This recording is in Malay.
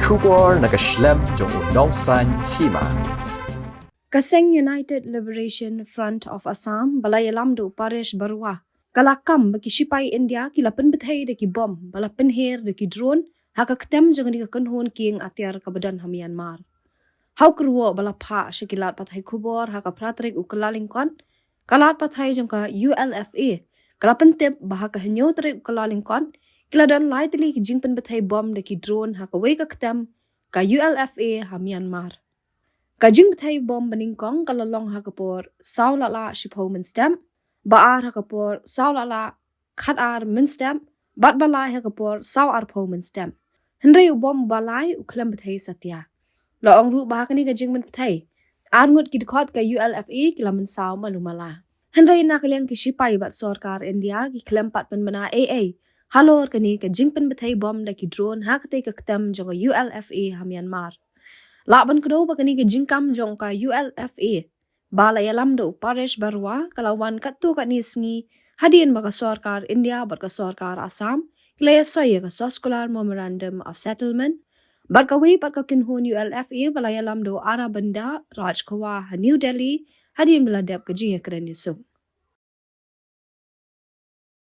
Shubor nakaslem jong udongsan Hima. Kaseng United Liberation Front of Assam balayalamdo Paresh Barwa. Kalakam bagi Shipai India kila Pynbthei deki bom bala penher deki drone haka Ktem jong di kanhon king atiar kabadan ha Myanmar. Hau kerwo bala pha shakilat pathai kubor haka pratrik ukalalingkon kalat pathai jong ka ULFA kala pentep bahaka henyo trik ukalalingkon kila dan lightly ki jing Pynbthei bom deki drone haka weka Ktem ka ULFA ha Myanmar. Kajing Pynbthei bom beningkong kalalong hakapor saulala shipho menstem baar hakapor saulala khatar menstem bat balai hakapor sau arpho menstem hendrai bom balai uklem Pynbthei satya la ongru bahakani kajing Pynbthei arngut kidkhot ka ULFA kila mensau malumala hendrai nakaliang ki Shipai bat sarkar India ki klem pat penbana AA halor kani kajing Pynbthei bom da ki drone hakate ka Ktem jonga ULFA ha Myanmar. Laban kedua bagani ke jingkam jong ka ULFA. Bala yalam do Paresh Barwa kalawan katu kat ni sengi hadian baka sarkar India baka sarkar Assam kilaya soya ka Soskolar Memorandum of Settlement barkawi barka kinhun ULFA bala yalam do ara benda Rajkawa New Delhi hadian beladap ke jingya keren yusu.